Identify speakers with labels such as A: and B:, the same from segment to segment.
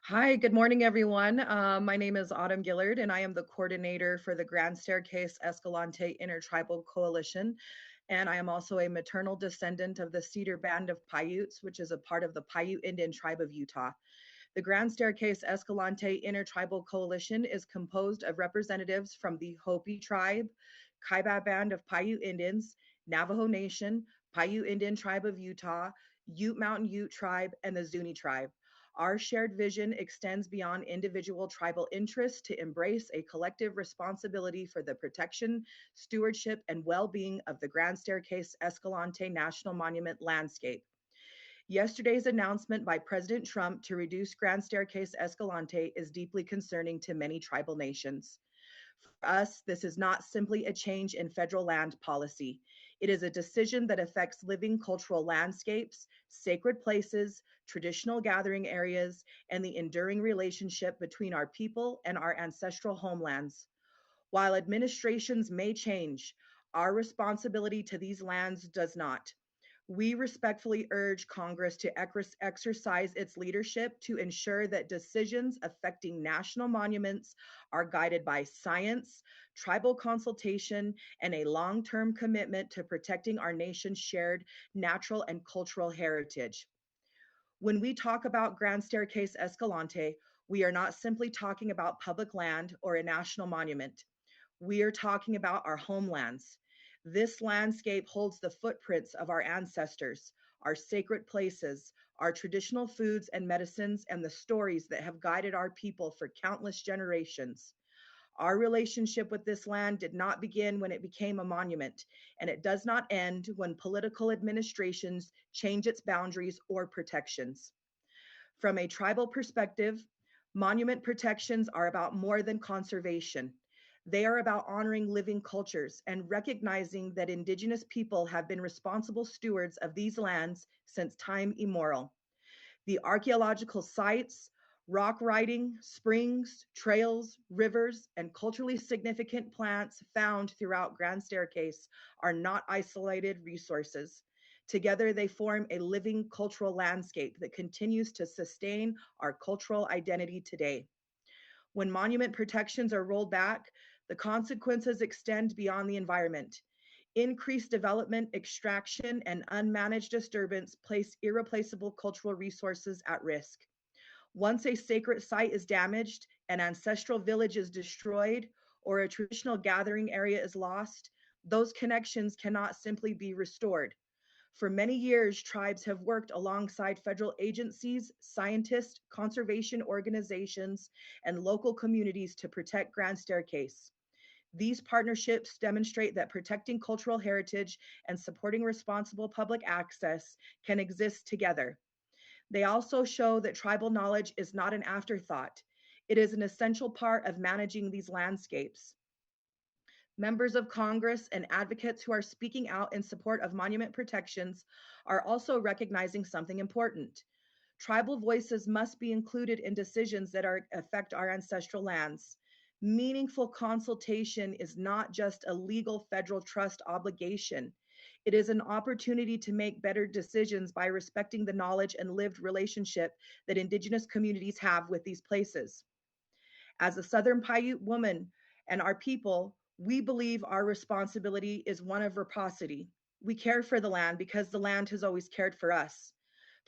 A: Hi, good morning, everyone. My name is Autumn Gillard, and I am the coordinator for the Grand Staircase-Escalante Intertribal Coalition. And I am also a maternal descendant of the Cedar Band of Paiutes, which is a part of the Paiute Indian Tribe of Utah. The Grand Staircase-Escalante Intertribal Coalition is composed of representatives from the Hopi Tribe, Kaiba Band of Paiute Indians, Navajo Nation, Paiute Indian Tribe of Utah, Ute Mountain Ute Tribe, and the Zuni Tribe. Our shared vision extends beyond individual tribal interests to embrace a collective responsibility for the protection, stewardship, and well-being of the Grand Staircase-Escalante National Monument landscape. Yesterday's announcement by President Trump to reduce Grand Staircase-Escalante is deeply concerning to many tribal nations. For us, this is not simply a change in federal land policy. It is a decision that affects living cultural landscapes, sacred places, traditional gathering areas, and the enduring relationship between our people and our ancestral homelands. While administrations may change, our responsibility to these lands does not. We respectfully urge Congress to exercise its leadership to ensure that decisions affecting national monuments are guided by science, tribal consultation, and a long-term commitment to protecting our nation's shared natural and cultural heritage. When we talk about Grand Staircase Escalante, we are not simply talking about public land or a national monument. We are talking about our homelands. This landscape holds the footprints of our ancestors, our sacred places, our traditional foods and medicines, and the stories that have guided our people for countless generations. Our relationship with this land did not begin when it became a monument, and it does not end when political administrations change its boundaries or protections. From a tribal perspective, monument protections are about more than conservation. They are about honoring living cultures and recognizing that Indigenous people have been responsible stewards of these lands since time immemorial. The archaeological sites, rock writing, springs, trails, rivers, and culturally significant plants found throughout Grand Staircase are not isolated resources. Together, they form a living cultural landscape that continues to sustain our cultural identity today. When monument protections are rolled back, the consequences extend beyond the environment. Increased development, extraction, and unmanaged disturbance place irreplaceable cultural resources at risk. Once a sacred site is damaged, an ancestral village is destroyed, or a traditional gathering area is lost, those connections cannot simply be restored. For many years, tribes have worked alongside federal agencies, scientists, conservation organizations, and local communities to protect Grand Staircase. These partnerships demonstrate that protecting cultural heritage and supporting responsible public access can exist together. They also show that tribal knowledge is not an afterthought. It is an essential part of managing these landscapes. Members of Congress and advocates who are speaking out in support of monument protections are also recognizing something important. Tribal voices must be included in decisions that affect our ancestral lands. Meaningful consultation is not just a legal federal trust obligation. It is an opportunity to make better decisions by respecting the knowledge and lived relationship that Indigenous communities have with these places. As a Southern Paiute woman and our people, we believe our responsibility is one of reciprocity. We care for the land because the land has always cared for us.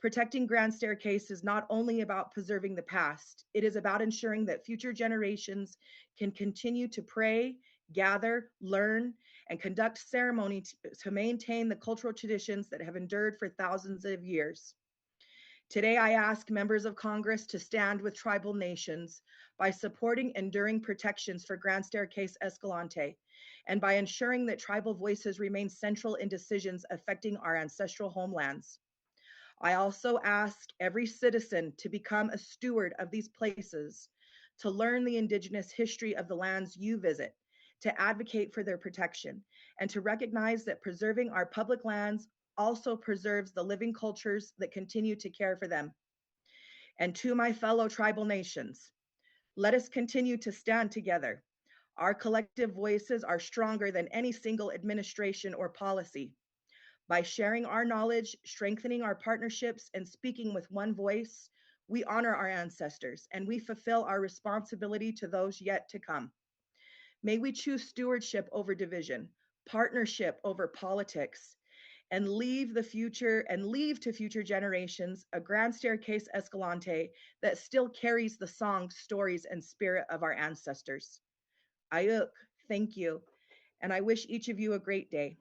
A: Protecting Grand Staircase is not only about preserving the past, it is about ensuring that future generations can continue to pray, gather, learn, and conduct ceremony to maintain the cultural traditions that have endured for thousands of years. Today, I ask members of Congress to stand with tribal nations by supporting enduring protections for Grand Staircase Escalante and by ensuring that tribal voices remain central in decisions affecting our ancestral homelands. I also ask every citizen to become a steward of these places, to learn the Indigenous history of the lands you visit, to advocate for their protection, and to recognize that preserving our public lands also preserves the living cultures that continue to care for them. And to my fellow tribal nations, let us continue to stand together. Our collective voices are stronger than any single administration or policy. By sharing our knowledge, strengthening our partnerships, and speaking with one voice, we honor our ancestors, and we fulfill our responsibility to those yet to come. May we choose stewardship over division, partnership over politics, and leave to future generations a Grand Staircase Escalante that still carries the songs, stories, and spirit of our ancestors. Ayuk, thank you, and I wish each of you a great day.